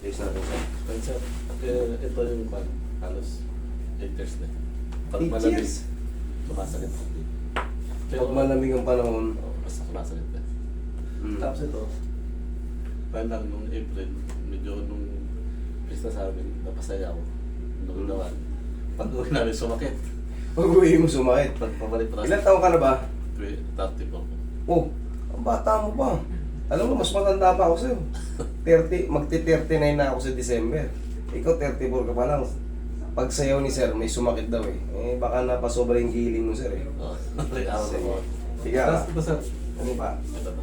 Case natin sir. Well, sir, ito yung pan, halos 8 years na. Pag 8 malamig, years? sumasakit. Pag malamig ang panahon, basta sumasakit na. mm. Tapos ito, parang nung April, medyo nung pista sa amin, napasayaw. Nung nawan. Pag uwi namin sumakit. Pag uwi mo sumakit. Pag pabalik pa Ilan taon ka na ba? 34 po. Oh, ang bata mo pa. Alam mo, mas matanda pa ako sa'yo. 30, magti-39 na ako sa December. Ikaw 34 ka pa lang. Pag sayaw ni sir, may sumakit daw eh. Eh, baka napasobra yung giling mo sir eh. Oo. May araw na po. Sige ka. Tapos ito sir, Ano pa? ito to.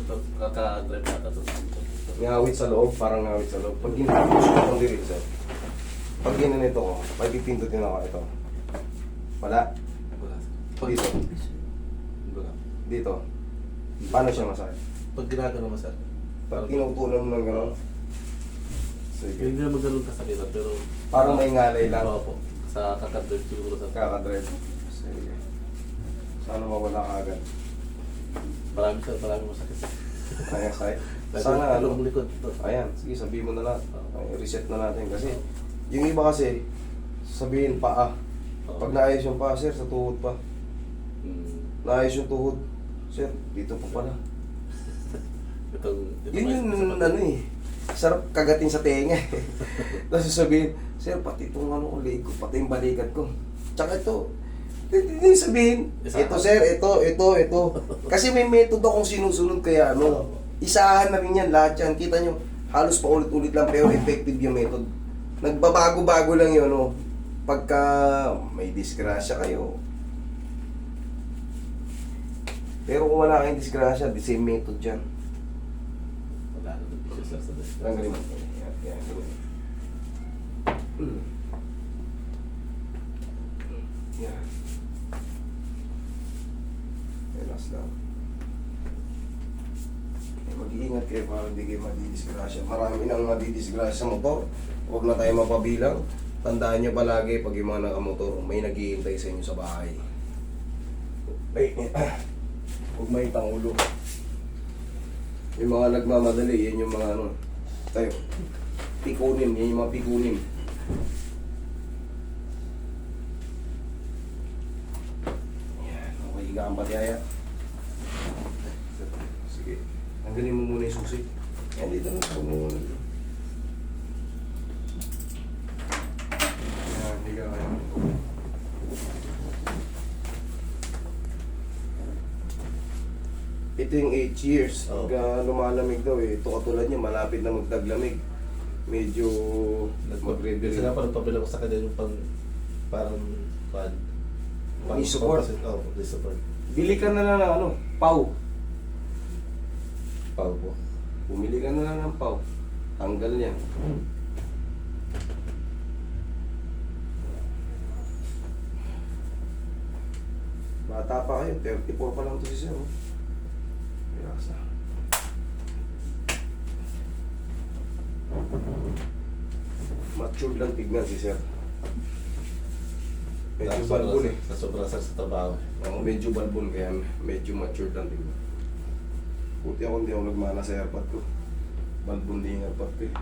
Ito, kaka-drive na ito. Ngawit sa loob, parang ngawit sa loob. Pag ginagawa ko itong direct sir, pag ginanito ko, pag ipindutin ako ito. Wala. Wala. Dito. Wala. Dito. Paano siya masakit? Pag ginagawa mo sir, Pag tinutunan mo ng gano'n. Sige. hindi naman ganun kasakitan, pero Parang may ngalay lang. Oo po. Sa kakadrive siguro sa Kakadrive. Sige. Sana mawala ka agad. marami masakit. Kaya sakit. Sana ano. Ang likod. Ayan, sige sabihin mo na lahat. Ay, reset na natin kasi yung iba kasi sabihin paa. Pag naayos yung paa sir, sa tuhod pa. Naayos yung tuhod. Sir, dito pa pala. Yun yung ano eh. Sarap kagatin sa tenga eh. Tapos sabihin, sir, pati itong ano ko, leg ko, pati yung balikat ko. Tsaka ito, hindi sabihin, ito sir, ito. Kasi may metodo akong sinusunod kaya ano, isahan na rin yan, lahat yan. Kita nyo, halos pa ulit-ulit lang pero effective yung method. Nagbabago-bago lang yun, no? Pagka may disgrasya kayo. Pero kung wala kayong disgrasya, the same method dyan. Wala naman po siya sa Tanggalin mo. Yan. Yan. Relax lang. Mag-iingat kayo para hindi kayo madidisgrasya. Marami nang madidisgrasya sa motor. Huwag na tayo mapabilang. Tandaan nyo palagi pag yung mga nakamotor, may naghihintay sa inyo sa bahay. Huwag may tangulo. Yung mga nagmamadali, yan yung mga ano. Tayo. Pikunim, yan yung mga pikunim. Yan, okay, higaan pati aya. Sige. Tanggalin mo muna yung susi. Yan, dito na. Huwag mo muna. Yan, higa kayo. Ito yung 8 years. Oh. Pagka lumalamig daw eh. Ito katulad niya, malapit na magtaglamig. Medyo mag-reveal. Sila parang pabila ko sa kanya yung parang May support. Oo, may support. Bili ka na lang ng ano, pau. Pau po. Bumili ka na lang ng pau. Tanggal niya. Bata pa kayo, 34 pa lang to si Sir. Oh. Relax na. Mature lang tignan si Sir. Medyo balbon eh. Sobra sa trabaho. Oo, medyo balbon kaya medyo mature lang tignan. Buti ako hindi ako nagmana sa airpot ko. Balbon din yung airpot ko eh.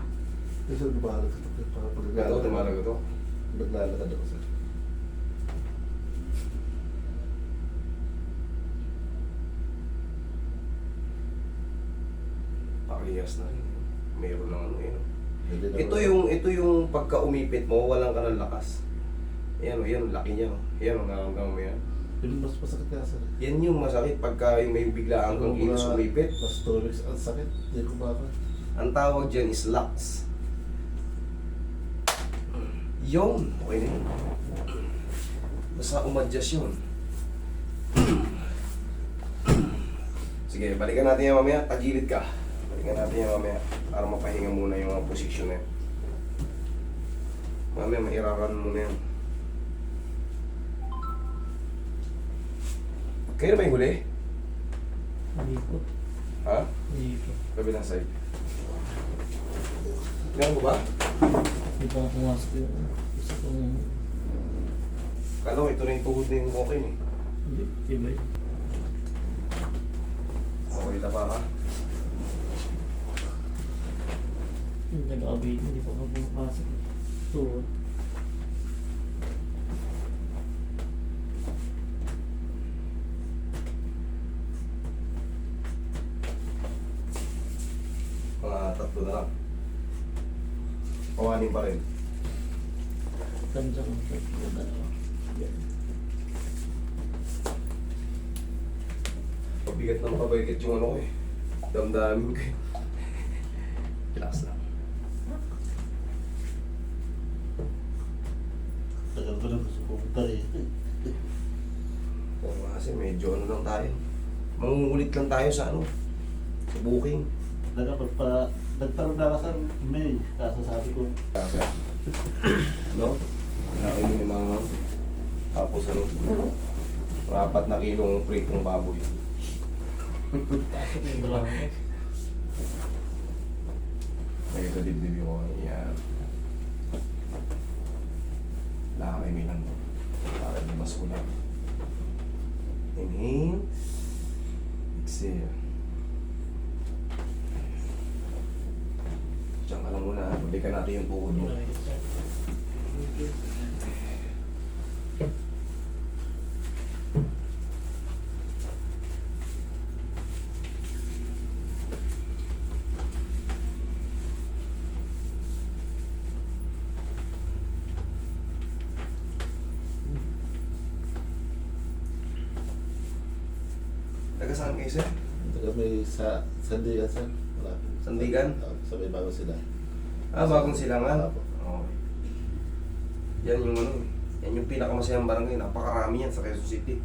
Kasi lumalag ito. Gano'n tumalaga to? Naglalakad ako sir. Parehas na rin. Meron lang ano eh. No? Hindi na- Ito yung pagka umipit mo, walang ka ng lakas. Ayan o, yan, laki niya o. Ayan o, nakakamdaman mo yan. Yung mas masakit kaya sir. Yan yung masakit pagka yung may biglaan kang kilos umipit. Mas 2 weeks ang sakit. Hindi ko baka. Ang tawag dyan is lux. Yun, okay na yun. Basta umadjust yun. Sige, balikan natin yan mamaya. Tagilid ka. Balikan natin yan mamaya. Para mapahinga muna yung mga posisyon na yan. Mamaya, mahirapan muna yan. Kayo na ba yung huli? Hindi po. Ha? Hindi po. Kabilang side. Ganun mo ba? Hindi pa ako pumasok yun. Gusto kong... Kala ko ito na yung tuhod na yung okay eh. Hindi. Iba yun. Okay na ba ka? Yung nag-abate, hindi pa ka pumapasok. Tuhod. Mga tatlo na lang. Kawanin pa rin. Ganda ng tatlo dalawa. Yan. Pabigat na makabaikit yung ano ko eh. Damdamin ko eh. Relax lang. Tagal ko na gusto pumunta eh. Oo kasi medyo ano lang tayo. Mangungulit lang tayo sa ano. Sa booking. Nagtanong na ka sa May, kaso sabi ko, Kasi, no? Nakain yung mga tapos ano, 4 na kilong pritong baboy. Pasok yung dalawa. Lagay sa dibdib ko. Yan. Lakay may lang. Para libas ko lang. Inhale. Exhale. Diyan ka lang muna. Balikan natin yung tuhod mo. Taga saan kayo, sir? taga may sa Sandigan sir. Malapit. Sandigan? Sa may bago sila. Bagong silangan? Apo. Okay. Yan yung ano, yan yung pinakamasayang barangay. Napakarami yan sa Quezon City.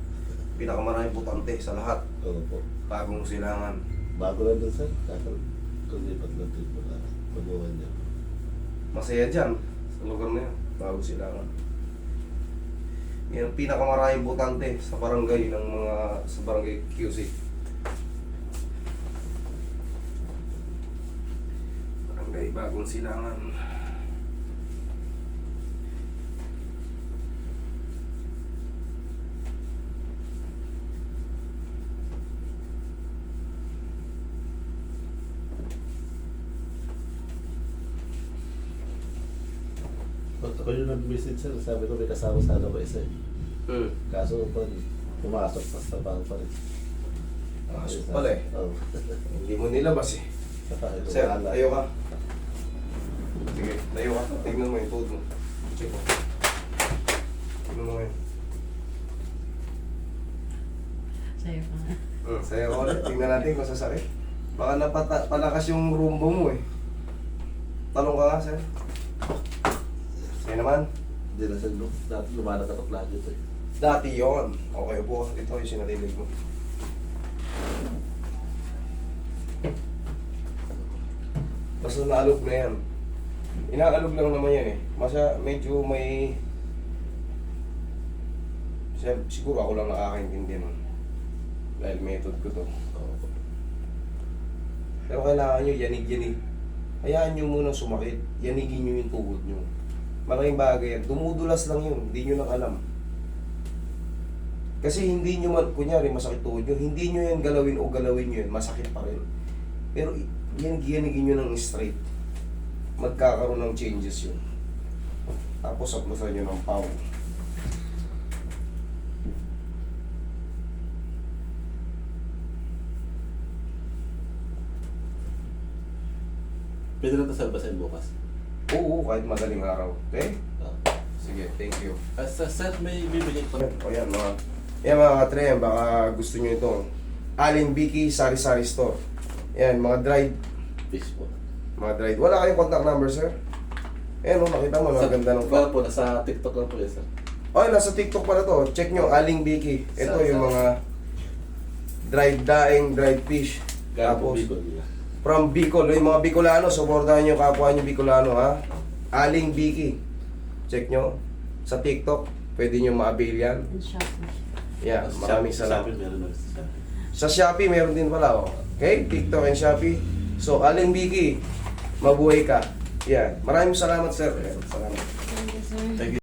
Pinakamaraming butante sa lahat. Oo po. Bagong silangan. Bago lang din sir. Kaso kung lipat lang din po na pag-uwan niya. Masaya dyan sa lugar na yan. Bagong silangan. Yan ang pinakamaraming butante sa barangay ng mga sa barangay QC. Barangay Bagong Silangan. Ako yung nag-visit sir, sabi ko may kasama sana ko isa eh. Kaso pa pumasok pa sa trabaho pa rin. Pasok pala eh. Oo. Hindi mo nilabas eh. Sir, tayo ka. Sige, tayo ka. Tignan mo yung tuhod mo. Check mo. Tignan mo ngayon. Sa'yo pa nga. Sa'yo ka ulit. Tignan natin kung sasakit. Baka napalakas yung rumbo mo eh. Talong ka nga, sir. Sa'yo naman. Hindi na sir, dati lumalakatok lagi ito eh. Dati yon. Okay po. Ito yung sinatilig mo. Basta naalog na yan. Inaalog lang naman yan eh. Medyo may... Siguro ako lang nakakaintindi nun. Dahil method ko to. Oo po. Pero kailangan nyo yanig-yanig. Hayaan nyo munang sumakit. Yanigin nyo yung tuhod nyo. Malaking bagay yan. Dumudulas lang yun. Hindi nyo lang alam. Kasi hindi nyo, kunyari masakit tuhod nyo, hindi nyo yan galawin o galawin nyo yan, masakit pa rin. Pero yanigin nyo ng straight. Magkakaroon ng changes yun. Tapos aplosan nyo ng power. Pwede na ito sir basahin bukas. Oo, kahit madaling araw. Okay? Oo. Sige, thank you. Sir, may bibigay pa. O yan mga katre, baka gusto nyo ito. Aling Vicky Sari-Sari Store. Yan, mga dried. Fish po. Mga dried. Wala kayong contact number, sir? Ayan, nakita mo, ganda ng Wala po, nasa TikTok lang po yan sir. Okay, nasa TikTok pala to. Check nyo, Aling Vicky. Ito yung mga dried daing, dried fish. Gapo Tapos, Bicol. from Bicol, yung mga Bicolano, supportahan nyo kapwa nyo Bicolano, ha? Aling Vicky. Check nyo. Sa TikTok, pwede nyo ma-avail yan. Ang Shopee. Yeah, maraming salamat. Shopee, meron na sa Shopee. Sa Shopee, meron din pala, oh. Okay? TikTok and Shopee. So, Aling Vicky, mabuhay ka. Yeah. Maraming salamat, sir. Salamat. Thank you, sir. Thank you.